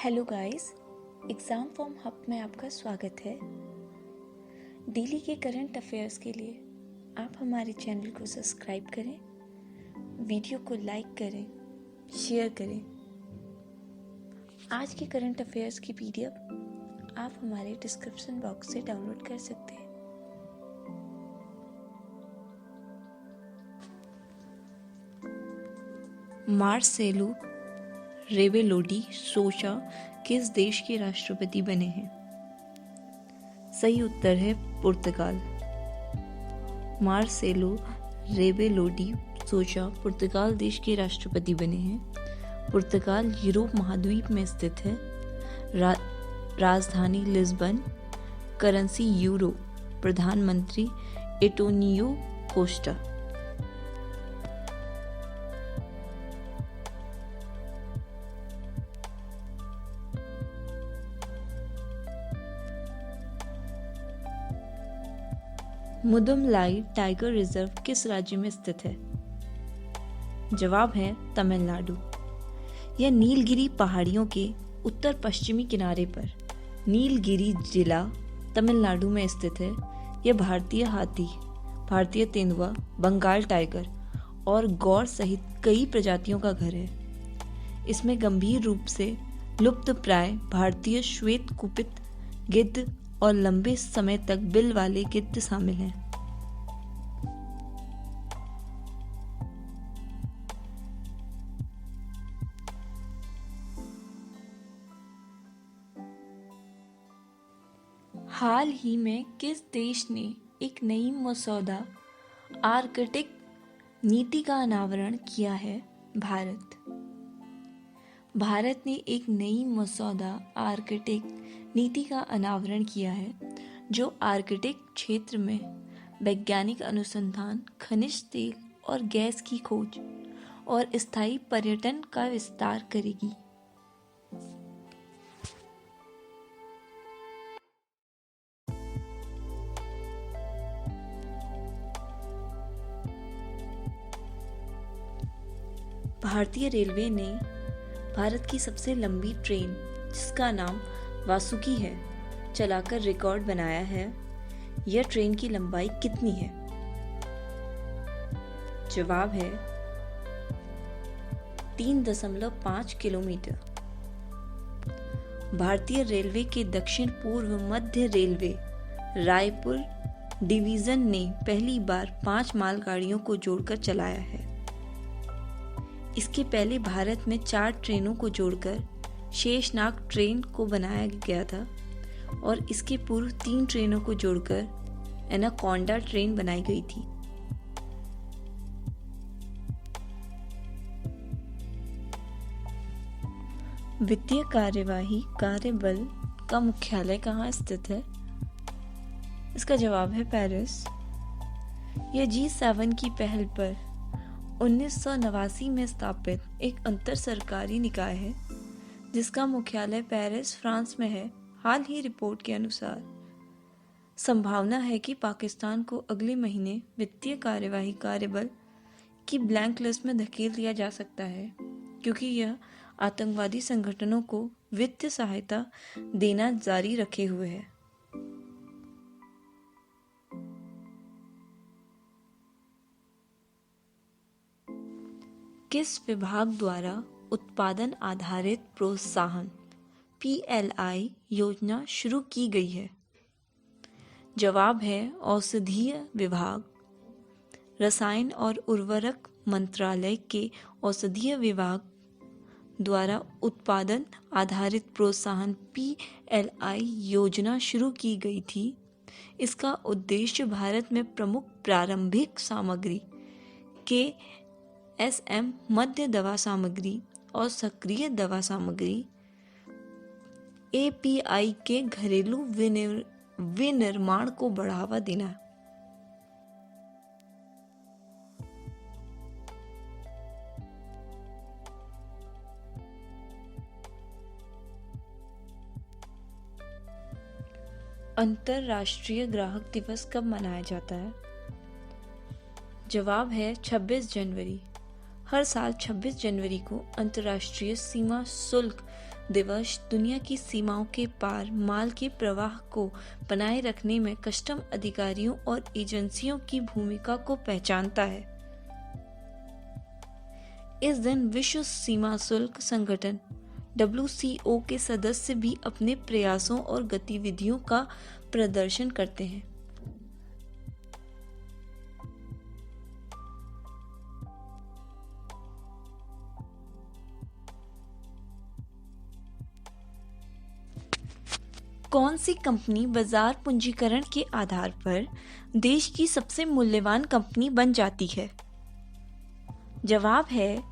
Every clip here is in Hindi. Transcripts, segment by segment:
Hello guys, exam form hub में आपका स्वागत है। डेली के करंट अफेयर्स के लिए आप हमारे चैनल को सब्सक्राइब करें, वीडियो को लाइक करें, शेयर करें। आज के करंट अफेयर्स की पीडीएफ आप हमारे डिस्क्रिप्शन बॉक्स से डाउनलोड कर सकते हैं। मार्सेलो रेबेलो डी सोसा किस देश के राष्ट्रपति बने हैं? सही उत्तर है पुर्तगाल। मार्सेलो रेबेलो डी सोसा पुर्तगाल देश के राष्ट्रपति बने हैं। पुर्तगाल यूरोप महाद्वीप में स्थित है। राजधानी लिस्बन, करेंसी यूरो, प्रधानमंत्री Antonio Costa. Mudumalai tiger reserve किस राज्य में स्थित है? जवाब है तमिलनाडु। यह नीलगिरी पहाड़ियों के उत्तर पश्चिमी किनारे पर नीलगिरी जिला तमिलनाडु में स्थित है। यह भारतीय हाथी, भारतीय तेंदुआ, बंगाल टाइगर और गौर सहित कई प्रजातियों का घर है। इसमें गंभीर रूप से लुप्तप्राय भारतीय श्वेत कुपित गिद्ध और लंबे समय तक बिल वाले गिद्ध शामिल हैं। हाल ही में किस देश ने एक नई मसौदा आर्कटिक नीति का अनावरण किया है? भारत। भारत ने एक नई मसौदा आर्कटिक नीति का अनावरण किया है, जो आर्कटिक क्षेत्र में वैज्ञानिक अनुसंधान, खनिज तेल और गैस की खोज और स्थायी पर्यटन का विस्तार करेगी। भारतीय रेलवे ने भारत की सबसे लंबी ट्रेन, जिसका नाम वासुकी है, चलाकर रिकॉर्ड बनाया है। यह ट्रेन की लंबाई कितनी है? जवाब है 3.5 किलोमीटर। भारतीय रेलवे के दक्षिण पूर्व मध्य रेलवे रायपुर डिवीजन ने पहली बार 5 मालगाड़ियों को जोड़कर चलाया है। इसके पहले भारत में 4 ट्रेनों को जोड़कर शेषनाग ट्रेन को बनाया गया था और इसके पूर्व 3 ट्रेनों को जोड़कर एनाकोंडा ट्रेन बनाई गई थी। वित्तीय कार्यवाही कार्यबल का मुख्यालय कहाँ स्थित है? इसका जवाब है पेरिस। यह G7 की पहल पर 1989 में स्थापित एक अंतर सरकारी निकाय है, जिसका मुख्यालय पेरिस, फ्रांस में है। हाल ही रिपोर्ट के अनुसार संभावना है कि पाकिस्तान को अगले महीने वित्तीय कार्यवाही कार्यबल की ब्लैंक लिस्ट में धकेल दिया जा सकता है, क्योंकि यह आतंकवादी संगठनों को वित्तीय सहायता देना जारी रखे हुए है। किस विभाग द्वारा उत्पादन आधारित प्रोत्साहन PLI योजना शुरू की गई है? जवाब है औषधीय विभाग। रसायन और उर्वरक मंत्रालय के औषधीय विभाग द्वारा उत्पादन आधारित प्रोत्साहन PLI योजना शुरू की गई थी। इसका उद्देश्य भारत में प्रमुख प्रारंभिक सामग्री के SM मध्य दवा सामग्री और सक्रिय दवा सामग्री API के घरेलू विनिर्माण को बढ़ावा देना है। अंतर्राष्ट्रीय ग्राहक दिवस कब मनाया जाता है? जवाब है 26 जनवरी। हर साल 26 जनवरी को अंतर्राष्ट्रीय सीमा शुल्क दिवस दुनिया की सीमाओं के पार माल के प्रवाह को बनाए रखने में कस्टम अधिकारियों और एजेंसियों की भूमिका को पहचानता है। इस दिन विश्व सीमा शुल्क संगठन WCO के सदस्य भी अपने प्रयासों और गतिविधियों का प्रदर्शन करते हैं। कौन सी कंपनी बाजार पूंजीकरण के आधार पर देश की सबसे मूल्यवान कंपनी बन जाती है? जवाब है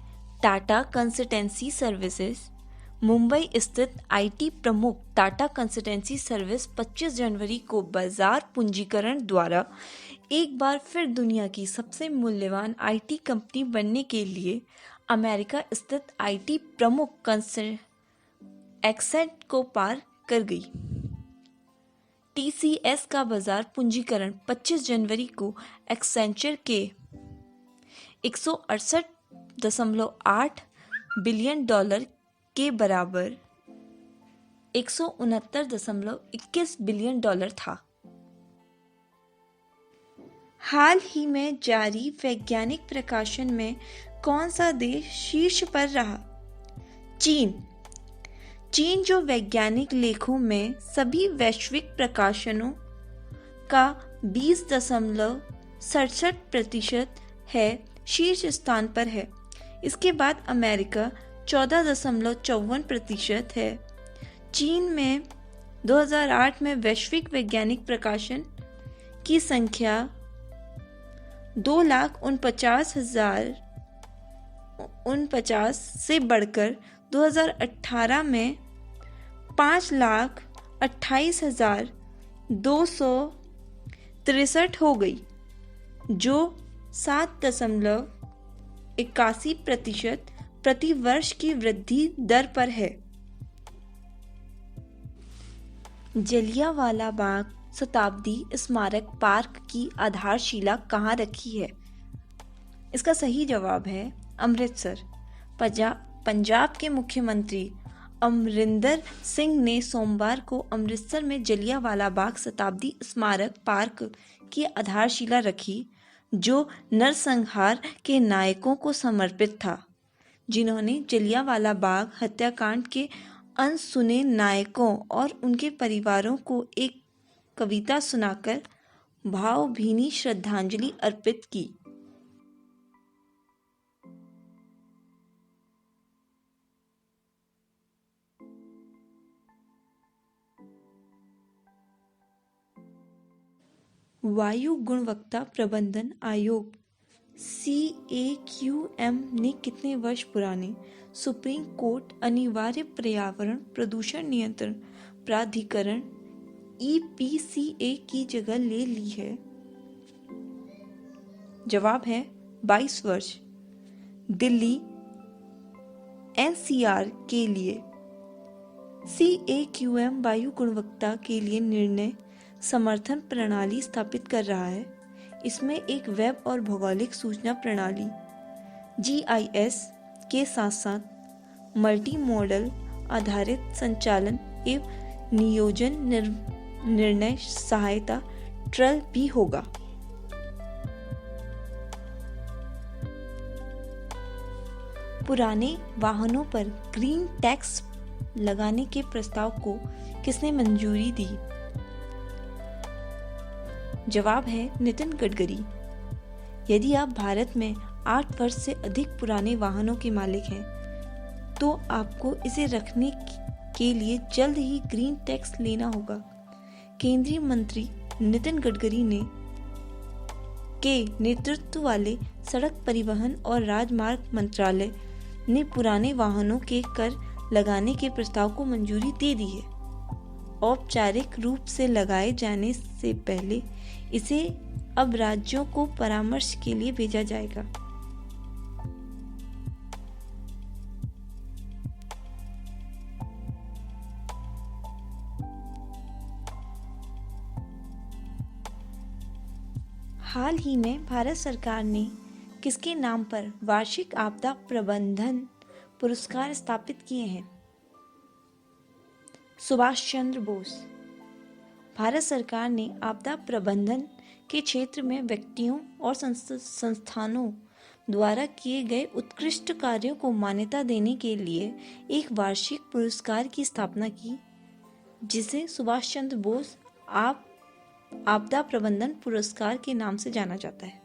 टाटा कंसल्टेंसी सर्विसेज। मुंबई स्थित IT प्रमुख टाटा कंसल्टेंसी सर्विस 25 जनवरी को बाजार पूंजीकरण द्वारा एक बार फिर दुनिया की सबसे मूल्यवान IT कंपनी बनने के लिए अमेरिका स्थित IT प्रमुख एक्सेंट को पार कर गई। TCS का बाजार पूंजीकरण 25 जनवरी को एक्सेंचर के 168.8 बिलियन डॉलर के बराबर 169.21 बिलियन डॉलर था। हाल ही में जारी वैज्ञानिक प्रकाशन में कौन सा देश शीर्ष पर रहा? चीन। चीन जो वैज्ञानिक लेखों में सभी वैश्विक प्रकाशनों का 20.67% है, शीर्ष स्थान पर है। इसके बाद अमेरिका 14.54% है। चीन में 2008 में वैश्विक वैज्ञानिक प्रकाशन की संख्या 2,49,049 से बढ़कर 2018 में 5,28,263 हो गई, जो 7.81% प्रति वर्ष की वृद्धि दर पर है। जलियांवाला बाग शताब्दी स्मारक पार्क की आधारशिला कहाँ रखी है? इसका सही जवाब है अमृतसर। पंजाब के मुख्यमंत्री अमरिंदर सिंह ने सोमवार को अमृतसर में जलियांवाला बाग शताब्दी स्मारक पार्क की आधारशिला रखी, जो नरसंहार के नायकों को समर्पित था, जिन्होंने जलियांवाला बाग हत्याकांड के अनसुने नायकों और उनके परिवारों को एक कविता सुनाकर भावभीनी श्रद्धांजलि अर्पित की। वायु गुणवत्ता प्रबंधन आयोग CAQM ने कितने वर्ष पुराने सुप्रीम कोर्ट अनिवार्य पर्यावरण प्रदूषण नियंत्रण प्राधिकरण EPCA की जगह ले ली है? जवाब है 22 वर्ष। दिल्ली NCR के लिए CAQM वायु गुणवत्ता के लिए निर्णय समर्थन प्रणाली स्थापित कर रहा है। इसमें एक वेब और भौगोलिक सूचना प्रणाली GIS के साथ साथ मल्टी मॉडल आधारित संचालन एवं नियोजन निर्णय सहायता ट्रल भी होगा। पुराने वाहनों पर ग्रीन टैक्स लगाने के प्रस्ताव को किसने मंजूरी दी? जवाब है नितिन गडकरी। यदि आप भारत में 8 वर्ष से अधिक पुराने वाहनों के मालिक हैं, तो आपको इसे रखने के लिए जल्द ही ग्रीन टैक्स लेना होगा। केंद्रीय मंत्री नितिन गडकरी के नेतृत्व वाले सड़क परिवहन और राजमार्ग मंत्रालय ने पुराने वाहनों के कर लगाने के प्रस्ताव को मंजूरी दे दी है। औपचारिक रूप से लगाए जाने से पहले इसे अब राज्यों को परामर्श के लिए भेजा जाएगा। हाल ही में भारत सरकार ने किसके नाम पर वार्षिक आपदा प्रबंधन पुरस्कार स्थापित किए हैं? सुभाष चंद्र बोस। भारत सरकार ने आपदा प्रबंधन के क्षेत्र में व्यक्तियों और संस्थानों द्वारा किए गए उत्कृष्ट कार्यों को मान्यता देने के लिए एक वार्षिक पुरस्कार की स्थापना की, जिसे सुभाष चंद्र बोस आपदा प्रबंधन पुरस्कार के नाम से जाना जाता है।